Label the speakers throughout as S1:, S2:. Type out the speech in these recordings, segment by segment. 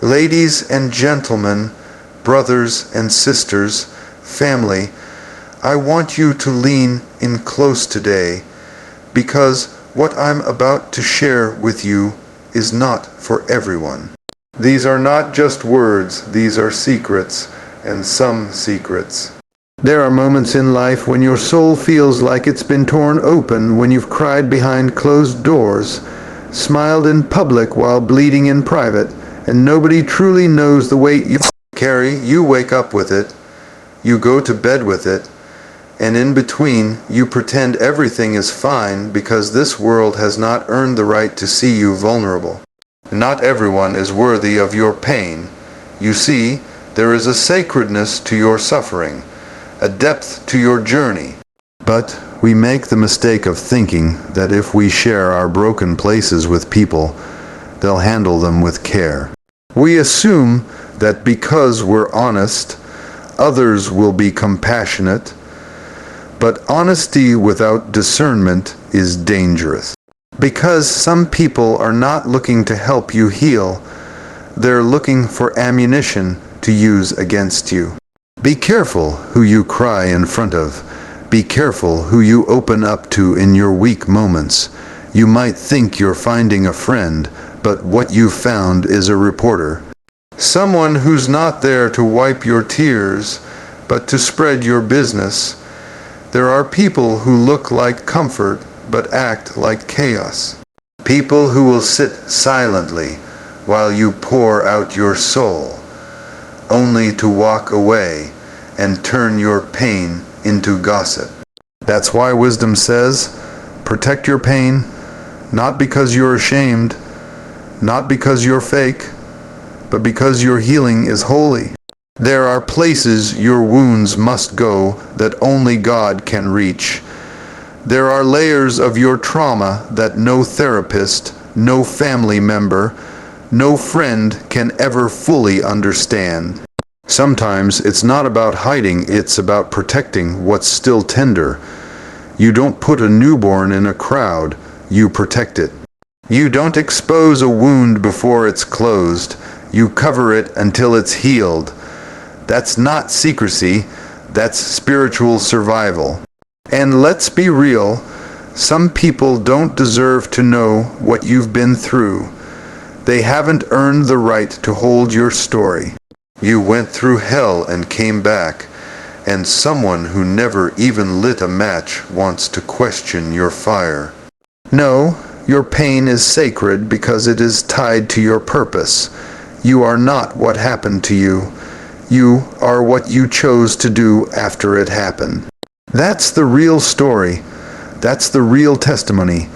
S1: Ladies and gentlemen, brothers and sisters, family, I want you to lean in close today, because what I'm about to share with you is not for everyone. These are not just words, these are secrets, and some secrets. There are moments in life when your soul feels like it's been torn open, when you've cried behind closed doors, smiled in public while bleeding in private, and nobody truly knows the weight you carry. You wake up with it, you go to bed with it, and in between you pretend everything is fine because this world has not earned the right to see you vulnerable. Not everyone is worthy of your pain. You see, there is a sacredness to your suffering, a depth to your journey. But we make the mistake of thinking that if we share our broken places with people, they'll handle them with care. We assume that because we're honest, others will be compassionate, but honesty without discernment is dangerous. Because some people are not looking to help you heal, they're looking for ammunition to use against you. Be careful who you cry in front of. Be careful who you open up to in your weak moments. You might think you're finding a friend, but what you've found is a reporter. Someone who's not there to wipe your tears, but to spread your business. There are people who look like comfort, but act like chaos. People who will sit silently while you pour out your soul, only to walk away and turn your pain into gossip. That's why wisdom says, protect your pain, not because you're ashamed, not because you're fake, but because your healing is holy. There are places your wounds must go that only God can reach. There are layers of your trauma that no therapist, no family member, no friend can ever fully understand. Sometimes it's not about hiding, it's about protecting what's still tender. You don't put a newborn in a crowd, you protect it. You don't expose a wound before it's closed, you cover it until it's healed. That's not secrecy, that's spiritual survival. And let's be real, some people don't deserve to know what you've been through. They haven't earned the right to hold your story. You went through hell and came back, and someone who never even lit a match wants to question your fire. No, your pain is sacred because it is tied to your purpose. You are not what happened to you. You are what you chose to do after it happened. That's the real story. That's the real testimony.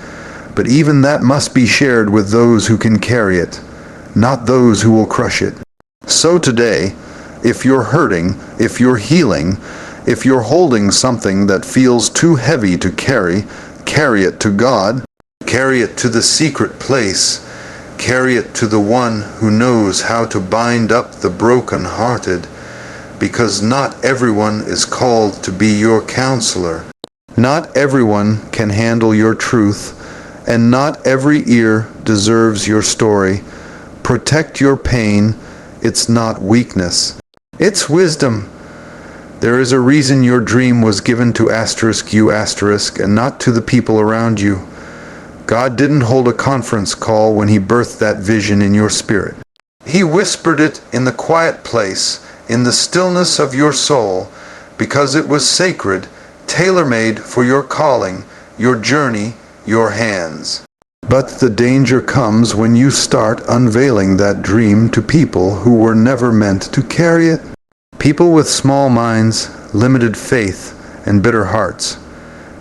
S1: But even that must be shared with those who can carry it, not those who will crush it. So today, if you're hurting, if you're healing, if you're holding something that feels too heavy to carry it to God, carry it to the secret place, carry it to the one who knows how to bind up the broken-hearted, because not everyone is called to be your counselor. Not everyone can handle your truth, and not every ear deserves your story. Protect your pain. It's not weakness. It's wisdom. There is a reason your dream was given to you and not to the people around you. God didn't hold a conference call when He birthed that vision in your spirit. He whispered it in the quiet place, in the stillness of your soul, because it was sacred, tailor-made for your calling, your journey, your hands. But the danger comes when you start unveiling that dream to people who were never meant to carry it. People with small minds, limited faith, and bitter hearts.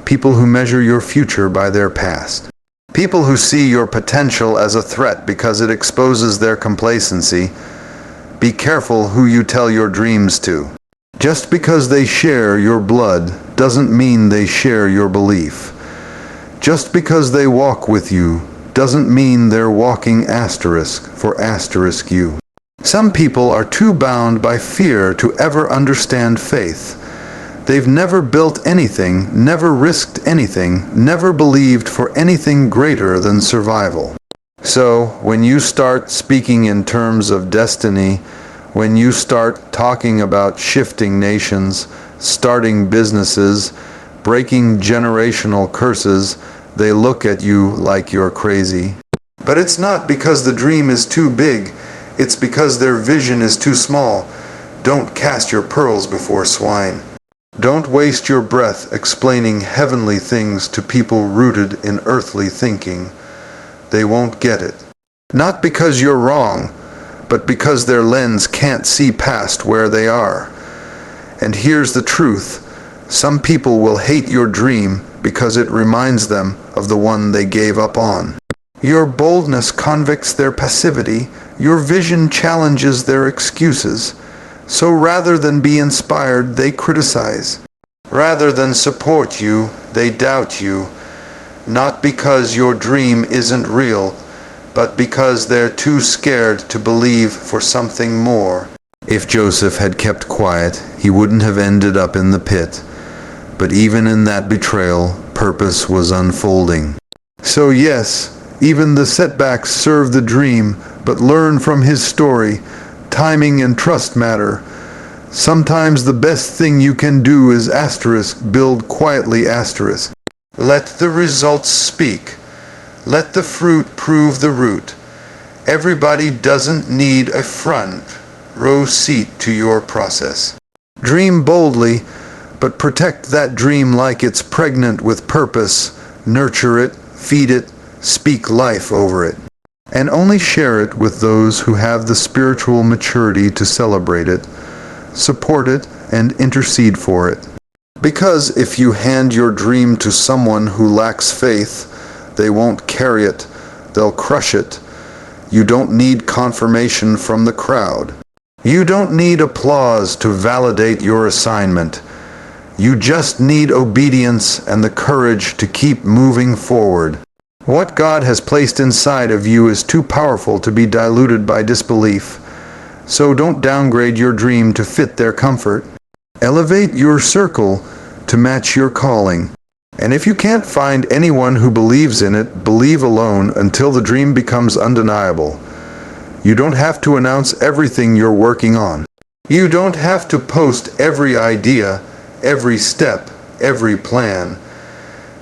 S1: People who measure your future by their past. People who see your potential as a threat because it exposes their complacency. Be careful who you tell your dreams to. Just because they share your blood doesn't mean they share your belief. Just because they walk with you doesn't mean they're walking asterisk for asterisk you. Some people are too bound by fear to ever understand faith. They've never built anything, never risked anything, never believed for anything greater than survival. So, when you start speaking in terms of destiny, when you start talking about shifting nations, starting businesses, breaking generational curses, they look at you like you're crazy. But it's not because the dream is too big, it's because their vision is too small. Don't cast your pearls before swine. Don't waste your breath explaining heavenly things to people rooted in earthly thinking. They won't get it. Not because you're wrong, but because their lens can't see past where they are. And here's the truth. Some people will hate your dream because it reminds them of the one they gave up on. Your boldness convicts their passivity. Your vision challenges their excuses. So rather than be inspired, they criticize. Rather than support you, they doubt you. Not because your dream isn't real, but because they're too scared to believe for something more. If Joseph had kept quiet, he wouldn't have ended up in the pit. But even in that betrayal, purpose was unfolding. So yes, even the setbacks serve the dream, but learn from his story. Timing and trust matter. Sometimes the best thing you can do is build quietly. Let the results speak. Let the fruit prove the root. Everybody doesn't need a front row seat to your process. Dream boldly, but protect that dream like it's pregnant with purpose. Nurture it, feed it, speak life over it. And only share it with those who have the spiritual maturity to celebrate it, support it, and intercede for it. Because if you hand your dream to someone who lacks faith, they won't carry it, they'll crush it. You don't need confirmation from the crowd. You don't need applause to validate your assignment. You just need obedience and the courage to keep moving forward. What God has placed inside of you is too powerful to be diluted by disbelief. So don't downgrade your dream to fit their comfort. Elevate your circle to match your calling. And if you can't find anyone who believes in it, believe alone until the dream becomes undeniable. You don't have to announce everything you're working on. You don't have to post every idea, every step, every plan.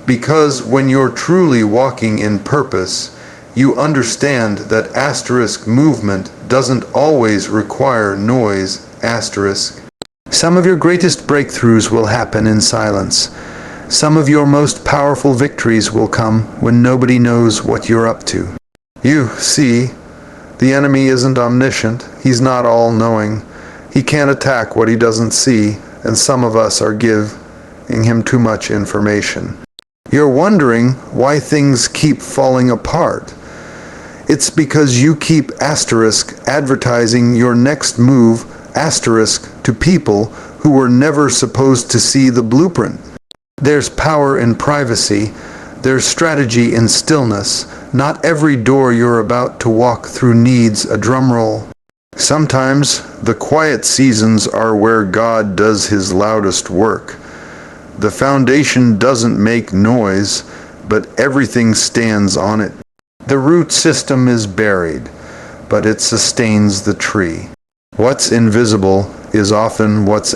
S1: Because when you're truly walking in purpose, you understand that asterisk movement doesn't always require noise, asterisk. Some of your greatest breakthroughs will happen in silence. Some of your most powerful victories will come when nobody knows what you're up to. You see, the enemy isn't omniscient. He's not all-knowing. He can't attack what he doesn't see, and some of us are giving him too much information. You're wondering why things keep falling apart. It's because you keep advertising your next move to people who were never supposed to see the blueprint. There's power in privacy. There's strategy in stillness. Not every door you're about to walk through needs a drum roll. Sometimes the quiet seasons are where God does his loudest work. The foundation doesn't make noise, but everything stands on it. The root system is buried, but it sustains the tree. What's invisible is often what's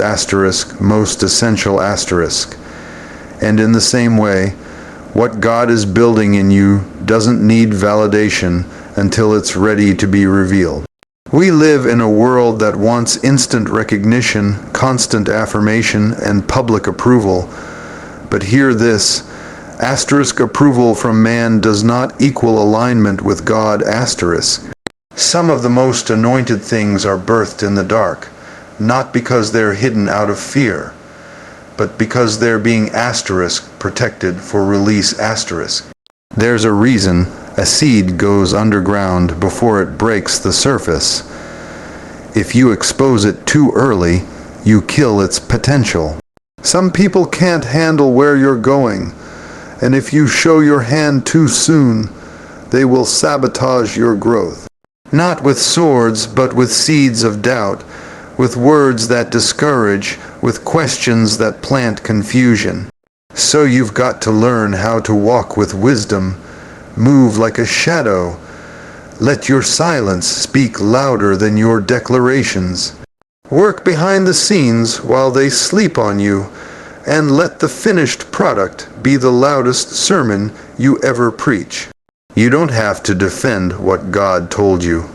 S1: most essential. And in the same way, what God is building in you doesn't need validation until it's ready to be revealed. We live in a world that wants instant recognition, constant affirmation, and public approval. But hear this, approval from man does not equal alignment with God. Some of the most anointed things are birthed in the dark, not because they're hidden out of fear, but because they're being protected for release. There's a reason a seed goes underground before it breaks the surface. If you expose it too early, you kill its potential. Some people can't handle where you're going, and if you show your hand too soon, they will sabotage your growth. Not with swords, but with seeds of doubt, with words that discourage, with questions that plant confusion. So you've got to learn how to walk with wisdom, move like a shadow, Let your silence speak louder than your declarations. Work behind the scenes while they sleep on you, and let the finished product be the loudest sermon you ever preach. You don't have to defend what God told you.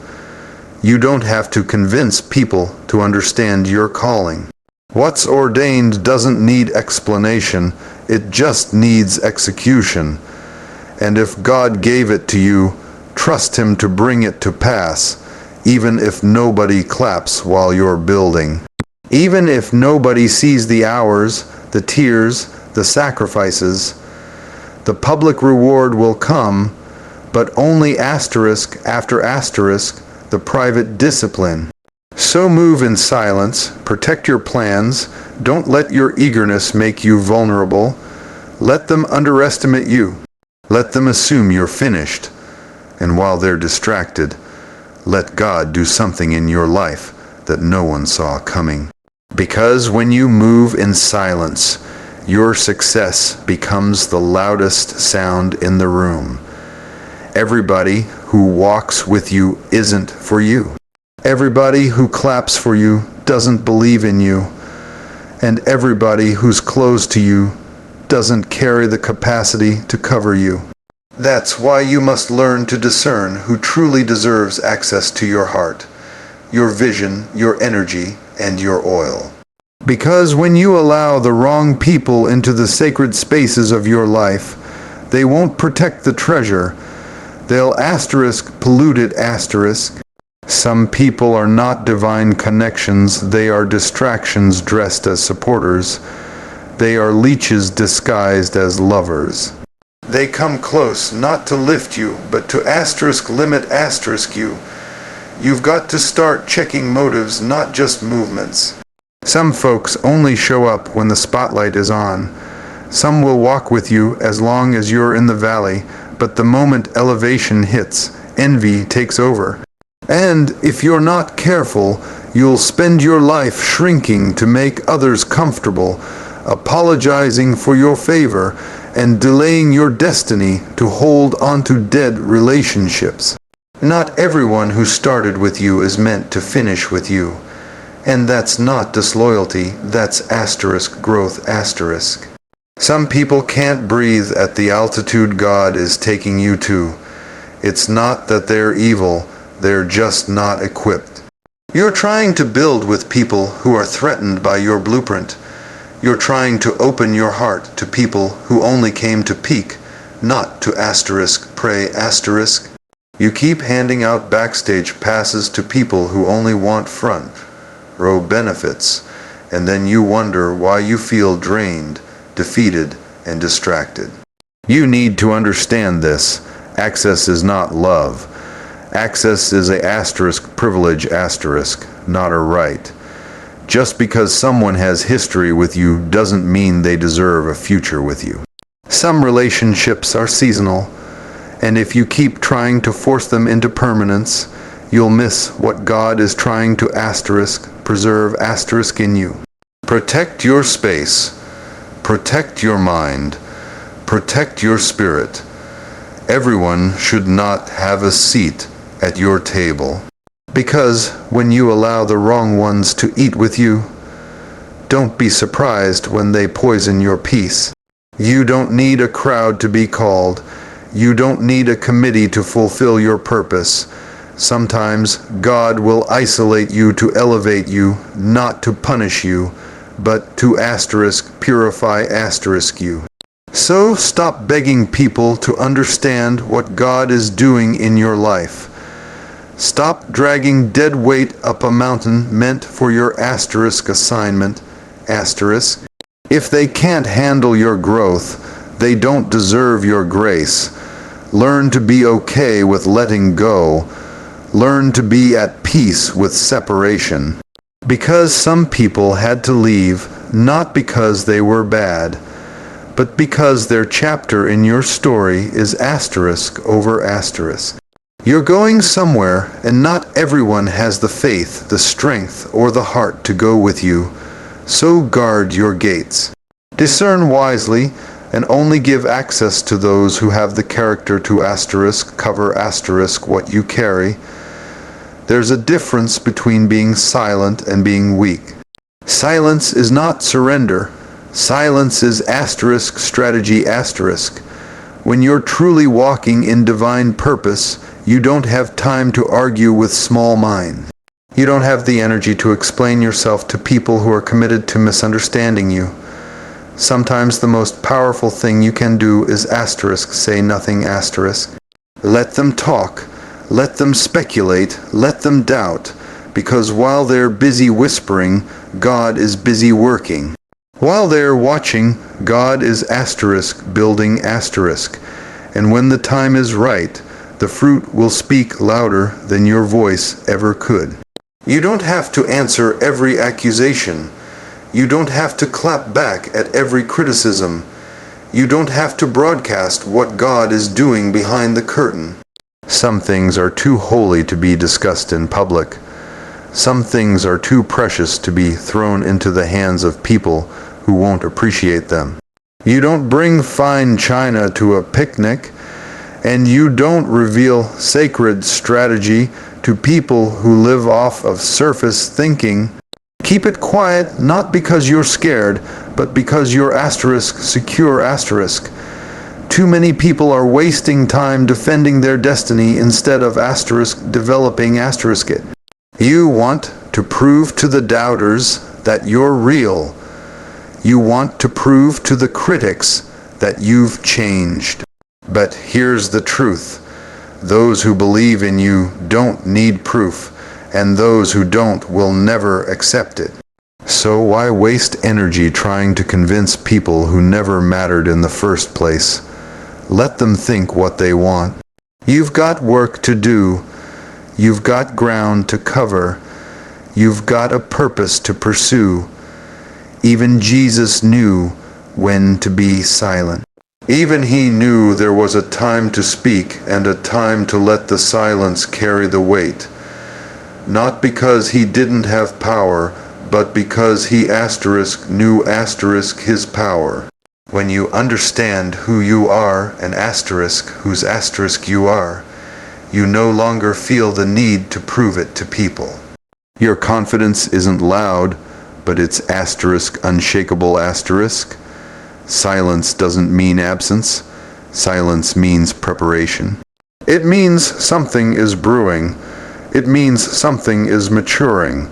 S1: You don't have to convince people to understand your calling. What's ordained doesn't need explanation, it just needs execution. And if God gave it to you, trust Him to bring it to pass, even if nobody claps while you're building. Even if nobody sees the hours, the tears, the sacrifices, the public reward will come, but only asterisk after asterisk the private discipline. So move in silence, protect your plans, don't let your eagerness make you vulnerable. Let them underestimate you. Let them assume you're finished. And while they're distracted, let God do something in your life that no one saw coming. Because when you move in silence, your success becomes the loudest sound in the room. Everybody who walks with you isn't for you. Everybody who claps for you doesn't believe in you. And everybody who's close to you doesn't carry the capacity to cover you. That's why you must learn to discern who truly deserves access to your heart, your vision, your energy, and your oil. Because when you allow the wrong people into the sacred spaces of your life, they won't protect the treasure. They'll pollute it. Some people are not divine connections, they are distractions dressed as supporters. They are leeches disguised as lovers. They come close, not to lift you, but to limit you. You've got to start checking motives, not just movements. Some folks only show up when the spotlight is on. Some will walk with you as long as you're in the valley, but the moment elevation hits, envy takes over. And if you're not careful, you'll spend your life shrinking to make others comfortable, apologizing for your favor, and delaying your destiny to hold onto dead relationships. Not everyone who started with you is meant to finish with you. And that's not disloyalty, that's growth. Some people can't breathe at the altitude God is taking you to. It's not that they're evil, they're just not equipped. You're trying to build with people who are threatened by your blueprint. You're trying to open your heart to people who only came to peak, not to pray. You keep handing out backstage passes to people who only want front row benefits, and then you wonder why you feel drained, defeated, and distracted. You need to understand this. Access is not love. Access is a privilege, not a right. Just because someone has history with you doesn't mean they deserve a future with you. Some relationships are seasonal, and if you keep trying to force them into permanence, you'll miss what God is trying to preserve in you. Protect your space, protect your mind, protect your spirit. Everyone should not have a seat at your table. Because when you allow the wrong ones to eat with you, don't be surprised when they poison your peace. You don't need a crowd to be called. You don't need a committee to fulfill your purpose. Sometimes God will isolate you to elevate you, not to punish you, but to purify you. So stop begging people to understand what God is doing in your life. Stop dragging dead weight up a mountain meant for your assignment. If they can't handle your growth, they don't deserve your grace. Learn to be okay with letting go. Learn to be at peace with separation. Because some people had to leave, not because they were bad, but because their chapter in your story is over. You're going somewhere, and not everyone has the faith, the strength, or the heart to go with you. So guard your gates. Discern wisely, and only give access to those who have the character to cover what you carry. There's a difference between being silent and being weak. Silence is not surrender. Silence is strategy. When you're truly walking in divine purpose, you don't have time to argue with small minds. You don't have the energy to explain yourself to people who are committed to misunderstanding you. Sometimes the most powerful thing you can do is say nothing. Let them talk. Let them speculate. Let them doubt. Because while they're busy whispering, God is busy working. While they're watching, God is building . And when the time is right, the fruit will speak louder than your voice ever could. You don't have to answer every accusation. You don't have to clap back at every criticism. You don't have to broadcast what God is doing behind the curtain. Some things are too holy to be discussed in public. Some things are too precious to be thrown into the hands of people who won't appreciate them. You don't bring fine china to a picnic, and you don't reveal sacred strategy to people who live off of surface thinking. Keep it quiet, not because you're scared, but because you're secure . Too many people are wasting time defending their destiny instead of developing it. You want to prove to the doubters that you're real. You want to prove to the critics that you've changed. But here's the truth. Those who believe in you don't need proof, and those who don't will never accept it. So why waste energy trying to convince people who never mattered in the first place? Let them think what they want. You've got work to do. You've got ground to cover. You've got a purpose to pursue. Even Jesus knew when to be silent. Even he knew there was a time to speak and a time to let the silence carry the weight. Not because he didn't have power, but because he knew his power. When you understand who you are and whose you are, you no longer feel the need to prove it to people. Your confidence isn't loud, but it's unshakable . Silence doesn't mean absence. Silence means preparation. It means something is brewing. It means something is maturing.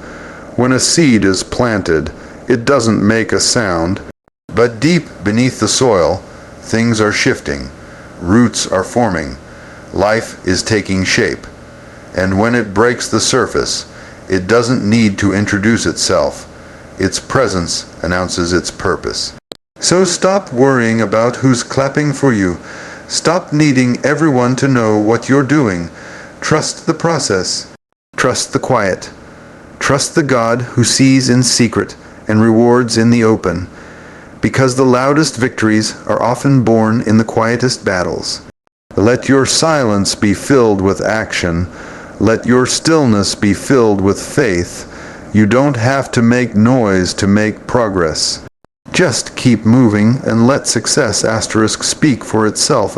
S1: When a seed is planted, it doesn't make a sound, but deep beneath the soil, things are shifting. Roots are forming. Life is taking shape. And when it breaks the surface, it doesn't need to introduce itself. Its presence announces its purpose. So stop worrying about who's clapping for you. Stop needing everyone to know what you're doing. Trust the process. Trust the quiet. Trust the God who sees in secret and rewards in the open. Because the loudest victories are often born in the quietest battles. Let your silence be filled with action. Let your stillness be filled with faith. You don't have to make noise to make progress. Just keep moving and let success speak for itself .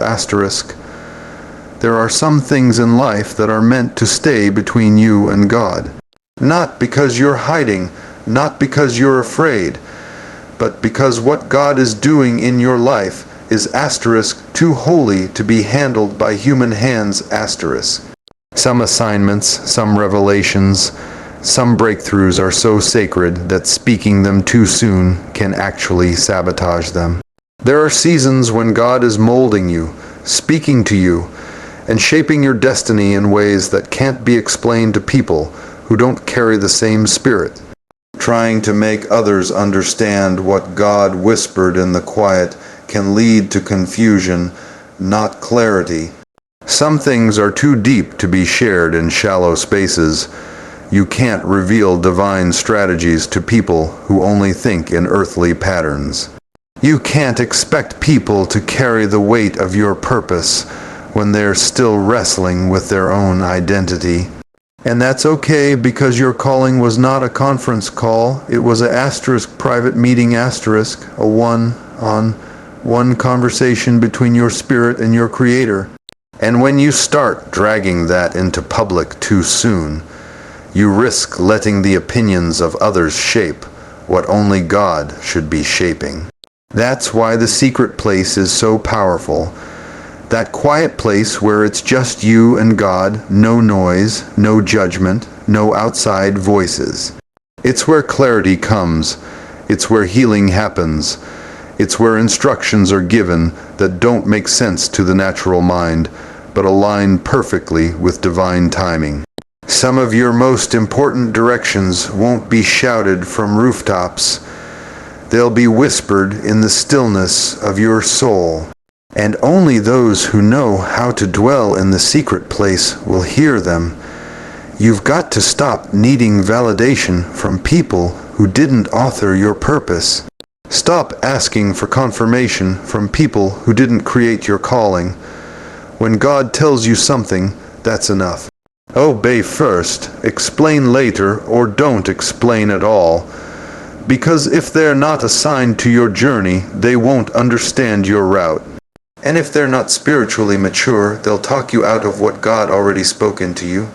S1: There are some things in life that are meant to stay between you and God. Not because you're hiding, not because you're afraid, but because what God is doing in your life is too holy to be handled by human hands . Some assignments, some revelations, some breakthroughs are so sacred that speaking them too soon can actually sabotage them. There are seasons when God is molding you, speaking to you, and shaping your destiny in ways that can't be explained to people who don't carry the same spirit. Trying to make others understand what God whispered in the quiet can lead to confusion, not clarity. Some things are too deep to be shared in shallow spaces. You can't reveal divine strategies to people who only think in earthly patterns. You can't expect people to carry the weight of your purpose when they're still wrestling with their own identity. And that's okay, because your calling was not a conference call. It was a private meeting, a one-on-one one conversation between your spirit and your Creator. And when you start dragging that into public too soon, you risk letting the opinions of others shape what only God should be shaping. That's why the secret place is so powerful. That quiet place where it's just you and God, no noise, no judgment, no outside voices. It's where clarity comes. It's where healing happens. It's where instructions are given that don't make sense to the natural mind, but align perfectly with divine timing. Some of your most important directions won't be shouted from rooftops. They'll be whispered in the stillness of your soul. And only those who know how to dwell in the secret place will hear them. You've got to stop needing validation from people who didn't author your purpose. Stop asking for confirmation from people who didn't create your calling. When God tells you something, that's enough. Obey first, explain later, or don't explain at all. Because if they're not assigned to your journey, they won't understand your route. And if they're not spiritually mature, they'll talk you out of what God already spoken to you.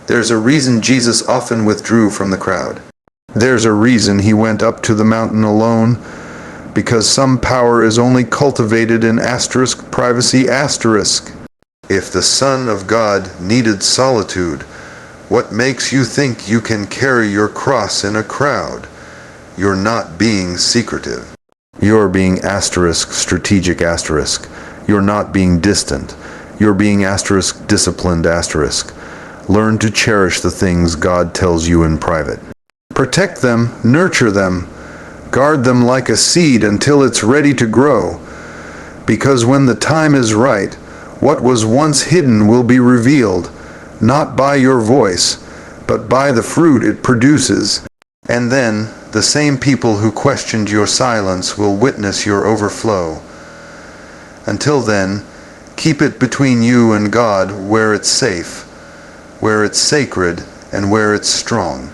S1: There's a reason Jesus often withdrew from the crowd. There's a reason he went up to the mountain alone, because some power is only cultivated in privacy. If the Son of God needed solitude, what makes you think you can carry your cross in a crowd? You're not being secretive. You're being strategic. You're not being distant. You're being disciplined. Learn to cherish the things God tells you in private. Protect them, nurture them, guard them like a seed until it's ready to grow. Because when the time is right, what was once hidden will be revealed, not by your voice, but by the fruit it produces. And then, the same people who questioned your silence will witness your overflow. Until then, keep it between you and God where it's safe, where it's sacred, and where it's strong.